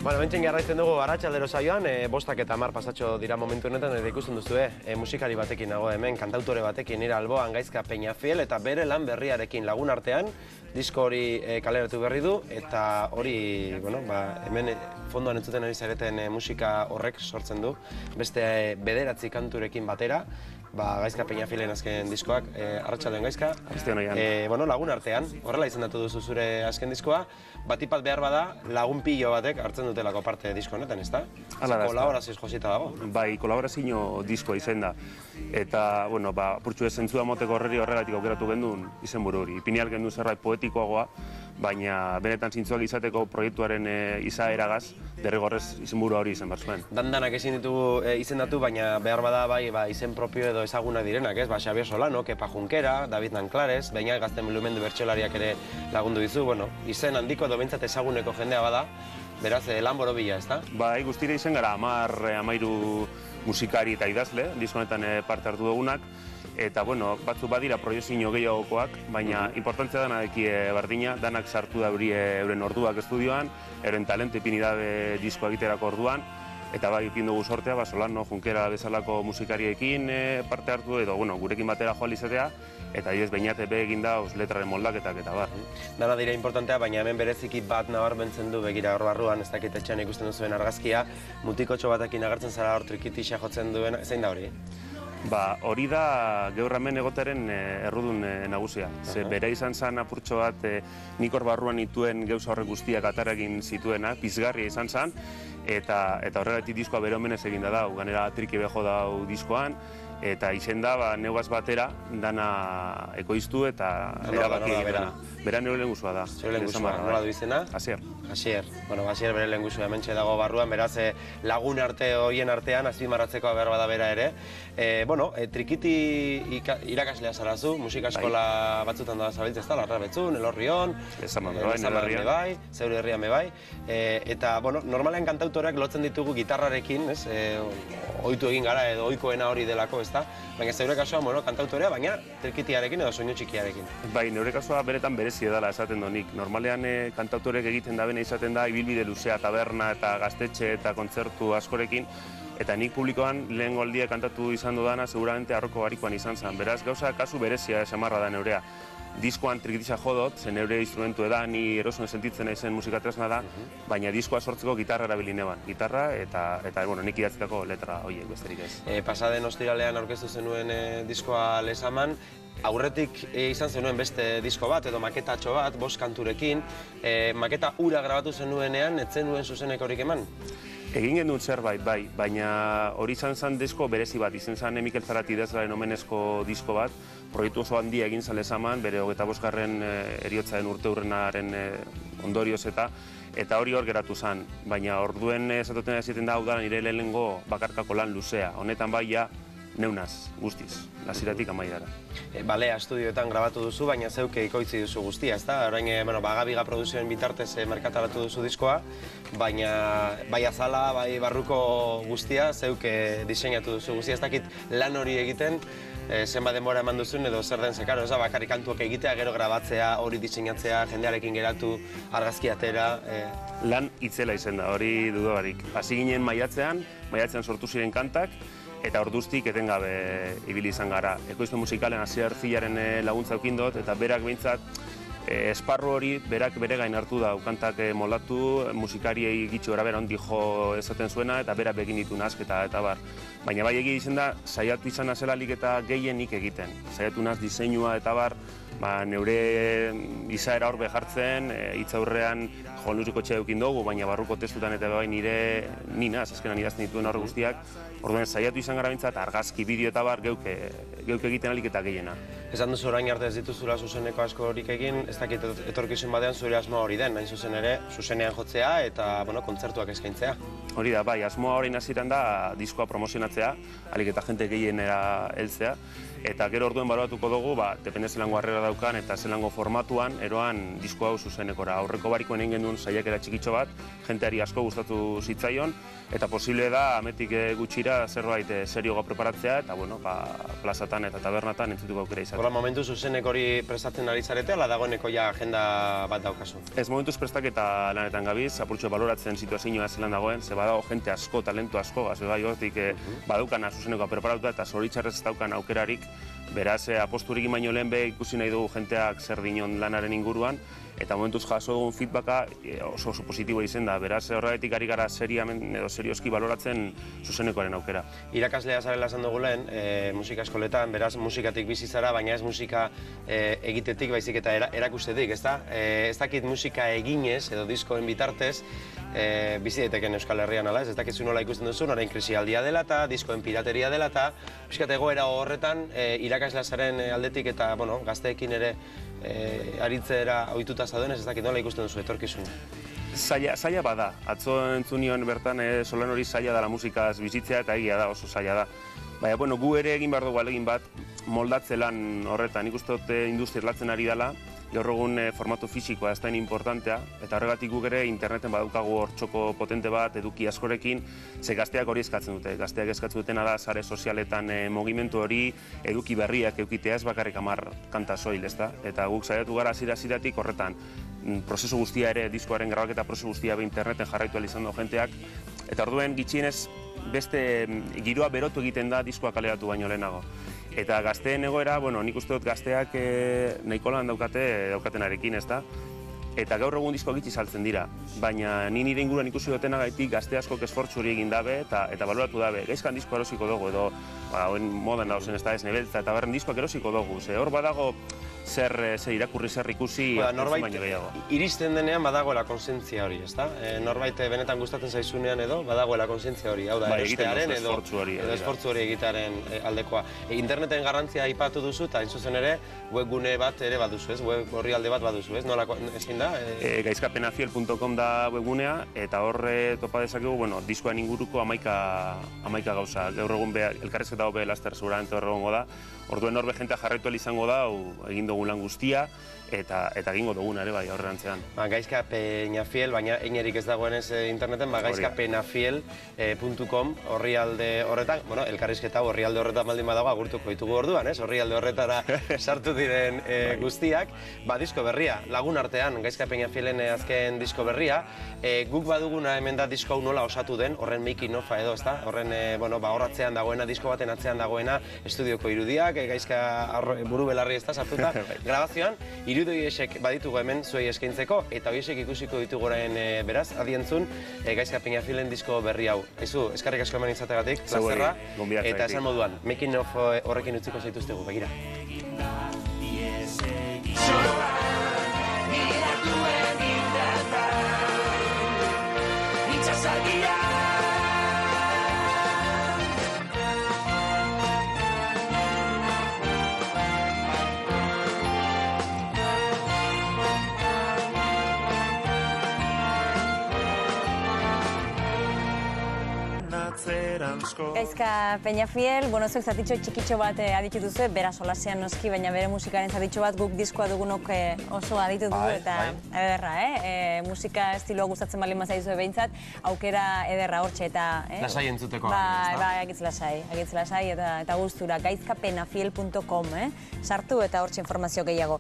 Bueno, bentzen jarraitzen dugu arratsaldero saioan, 5:10 pasatxo dira momentu honetan, eta ikusten duzue, musikari batekin nago hemen, kantautore batekin nire alboan Gaizka Peñafiel, eta bere lan berriarekin lagun artean, disko hori kaleratu berri du, eta hori, bueno, hemen fondoan entzuten ari zareten musika horrek sortzen du, beste 9 kanturekin batera, Gaizka Peñafielen azken diskoak, arratsaldeon Gaizka. Bueno, lagun artean, horrela izendatu duzu zure azken diskoa, batipat behar bada lagun pilo batek hartzen dutelako parte disko honetan, ezta? Kolaborazioz josita dago. Bai, kolaborazio diskoa izen da. Eta, bueno, purtsu zentzua moteko horregatik aukeratu gendun izenburu hori. Ipinial gendun zerbait poetikoagoa, baina benetan zintzuak izateko proiektuaren izaeragaz, derrigorrez izenburu hori izen behar zuen. Dandanak ezin ditugu izendatu, baina behar bada bai izen propio edo ezagunak direnak, ez? Xabier Solano, Kepa Junquera, David Nanclares, Beñat Gaztelumendu bertsolariak ere lagundu dizu, bueno, izen handiko edo behintzat ezaguneko jendea bada, beraz, lan borobila, ezta? Bai, guztira izen gara 13 musikari eta idazle, disko honetan parte hartu dugunak, eta, bueno, batzu badira proiezio gehiagokoak, baina importantzia dana deki bardina, danak sartu da euren orduak estudioan, euren talento ipini dabe disko egiterako orduan, eta bai, ipin dugu sortea, Solano, Junquera bezalako musikariekin parte hartu edo, bueno, gurekin batera joan izatea, eta idez Beñat egin da letraren moldaketak eta bar. Dana dira importantea, baina hemen bereziki bat nabarmentzen du begira hor barruan, ez dakit etxean ikusten duzuen argazkia, mutikotxo batekin agertzen zara hor trikitixa jotzen duen, zein da hori? Hori da gaur hemen egotaren errudun nagusia. Bera izan zen apurtxo bat nik hor barruan nituen gauza horrek guztiak atarakin zituena, pizgarria izan zen, eta horregatik diskoa bere omenez egin da dau, ganera triki beho dau diskoan, eta izen da neugaz batera dana ekoiztu eta erabaki egitena. Bera nire lehengusua da. Zure lehengusua, nola du izena? Asier. Asier. Bueno, Asier bere lehengusua hementxe dago barruan, beraz lagun arte horien artean, azpimarratzekoa behar bada bera ere. Bueno, trikiti irakaslea zarazu, musika eskola batzutan da zabiltza ez da, Larrabetzun, Elorrion, bai, zeure herrian bai. Eta, bueno, normalean kantautoreak lotzen ditugu gitarrarekin, ohitu egin gara edo ohikoena hori delako, ez da? Baina zeure kasua, bueno, kantautorea, baina trikitiarekin edo soinu txikiarekin. Bai, neure kasua beretan berezi edala esaten donik. Normalean kantautorek egiten da bene izaten da ibilbide luzea, taberna eta gaztetxe eta kontzertu askorekin, eta nik publikoan lehen goldia kantatu izan dudana seguramente arroko barikoan izan zen. Beraz, gauza kasu berezia samarra da neurea. Diskoan trikitisa jodot, zen neure instrumentu eda, ni erosoen sentitzen naizen musikatresna da, baina diskoa sortzeko gitarra erabili neban. Gitarra eta nik idatzitako letra horiek besterik ez. Pasaden ostiralean aurkeztu zenuen diskoa Lesaman, aurretik izan zenuen beste disko bat edo maketatxo bat, 5 kanturekin, maketa ura grabatu zenuenean, ez zenuen zuzeneko horik eman? Egin gendun zerbait, bai, baina hori izan zen disko berezi bat, izan zen Mikel Zarati idazlaren omenezko disko bat, proiektu oso handia egin zen Lesaman, bere 25. Heriotzaren urte hurrenaren ondorioz eta hori hor geratu zen, baina orduen esatoten eziten da hau da nire lehenengo bakarkako lan luzea, honetan bai ja neunaz, guztiz, hasieratik amaierara. Balea estudioetan grabatu duzu, baina zeuke ikoitzi duzu guztia, ezta? Orain, Gabiga produzioen bitartez merkataratu duzu diskoa, baina bai azala, bai barruko guztia, zeuke diseinatu duzu guztia, ez dakit lan hori egiten, zenbat denbora eman duzun edo zer den zekaro, ez da, bakarrik kantuak egitea, gero grabatzea, hori diseinatzea, jendearekin geratu, argazki atera... Lan itzela izen da, hori dudabarik. Hasi ginen maiatzean sortu ziren kantak, eta orduztik etengabe ibili izan gara. Ekoizpen musikalen Asier Zilaren laguntza eukindot, eta berak behintzat esparru hori berak bere gain hartu da, kantak moldatu, musikariei gitxo bera ondi jo esaten zuena, eta berak begin ditu nazketa eta bar. Baina bai egi izan da, saiatu izan azelalik eta gehienik egiten. Saiatu naz diseinua eta bar, neure izaera hor behartzen, hitzaurrean Joan Luis Ricotxea eukin dugu, baina barruko testutan eta bai ninaz, azkenan idazten dituen horre guztiak, orduan saiatu izan gara bintzat, argazki, bideo eta bar, geuk egiten alik eta gehiena. Esan duzu orain arte ez dituzula zuzeneko asko horik egin, ez dakit etorkizun batean zure asmoa hori den, hain zuzen ere, zuzenean jotzea eta kontzertuak eskaintzea. Hori da, bai, asmoa orain hasieran da diskoa promozionatzea, alik eta jente gehienera heltzea, Eta gero orduen baloratuko dugu, depende zelango harrera daukan eta zelango formatuan, eroan disko hau zuzenekora. Aurreko barikoen egin genuen saiakera txikitxo bat, jenteari asko gustatu zitzaion, eta posible da, ametik gutxira zerbait serioa preparatzea, eta plazatan eta tabernatan entzutuko aukera izatea. Hola, momentu zuzenek hori prestatzen ari zarete, ala dagoeneko ja agenda bat daukazu? Ez, momentuz prestaketa lanetan gabiz, apurtxo baloratzen situazioa zelan dagoen, ze badago jente asko, talentu asko, gai hortik badaukana zuzenekoa preparatuta eta zoritxarrez daukan aukerarik. Beraz, aposturik baino lehen ikusi nahi dugu jenteak zer dinon lanaren inguruan, eta momentuz jaso dugun feedbacka oso positiboa izen da. Beraz, horregatik ari gara serioski baloratzen zuzenekoaren aukera. Irakaslea zarela esan dugu lehen, musika eskoletan, beraz musikatik bizi zara, baina ez musika egitetik, baizik eta erakustetik, ezta? Ez dakit musika eginez edo diskoen bitartez, bizi daiteken Euskal Herrian ala, ez dakizu nola ikusten duzu, orain krisialdia dela eta diskoen pirateria dela eta pixkat egoera horretan irakaslea zaren aldetik eta gazteekin ere aritzera ohituta zauden, ez dakit nola ikusten duzu etorkizuna. Zaila bada. Atzo entzunion bertan solan hori zaila dela musikaz bizitzea eta egia da, oso zaila da. Baina, gu ere egin behar dugu alegin bat moldatze lan horretan. Nik uste dut industria erlatzen ari dela, gaur egun formatu fisikoa ez da importantea, eta horregatik guk ere interneten badaukagu hor txoko potente bat, eduki askorekin, ze gazteak hori eskatzen dute. Gazteak eskatzen dutena da, sare sozialetan mugimendu hori, eduki berriak eukitea ez bakarrik 10 kanta soil, ezta? Eta guk saiatu gara hasieratik horretan, prozesu guztia ere, diskoaren grabaketa prozesu guztia interneten jarraitu izan du jenteak, eta orduen gitxienez beste giroa berotu egiten da diskoa kaleratu baino lehenago. Eta gazteen egoera, nik uste dut gazteak nahiko lan daukatenarekin, ez da? Eta gaur egun diskoak gitxi saltzen dira, baina nire inguruan ikusi dutenagaitik gazte askok esfortzu hori egin dabe eta baloratu dabe. Gaizkan diskoa erosiko dugu, edo modan dauzen ez da ez nebeltza eta berren diskoak erosiko dugu. Hor badago zer irakurri, zer ikusi, norbait iristen denean badagoela kontzientzia hori, ez da? Norbait benetan gustatzen zaizunean edo badagoela kontzientzia hori, hau da, erostearen edo esfortzu hori egitearen aldekoa. Interneten garrantzia aipatu duzu eta hain zuzen ere webgune bat ere baduzu, ez? Web orrialde bat baduzu, ez? Nola ezin da? Gaizkapenafiel.com da webgunea eta horre topa dezakegu, diskoan inguruko 11 gauza. Gaur egun elkarrizketa hobe laster seguramente hor egongo da. Orduen horbe jentea jarraitu izango da, egin dugun lan guztia, eta egingo duguna ere bai aurrerantzean. Gaizkapenafiel, baina einerik ez dagoenez interneten, gaizkapenafiel.com orrialde horretan, elkarrizketa orrialde horretan baldin badago agurtuko ditugu orduan, orrialde horretara sartu diren guztiak. Disko berria, lagun artean, Gaizkapenafielen azken disko berria, guk baduguna hemen da disko hau nola osatu den, horren making of edo, ezta? Horren horratzean dagoena, disko baten atzean dagoena, estudioko irudiak, gaizka buru belarri ez da sartuta, grabazioan, irudi esek baditugu hemen zuei eskaintzeko, eta horiesek ikusiko ditugu orain beraz, adientzun, Gaizkapenafielen disko berri hau. Aizu, eskarrik asko hemen izategatik, plazerra, eta esan moduan, making of horrekin utziko zaituztegu, begira. Gaizkapenafiel, zuek zatitxo txikitxo bat aditu duzu, bera solasean noski, baina bere musikaren zatitxo bat guk diskoa dugunok oso aditu dugu, eta ederra, musika estiloa gustatzen baldin mazaizu behintzat, aukera ederra hortxe eta... Lasai entzuteko. Agitz lasai eta gustura, gaizkapenafiel.com, sartu eta hortxe informazio gehiago.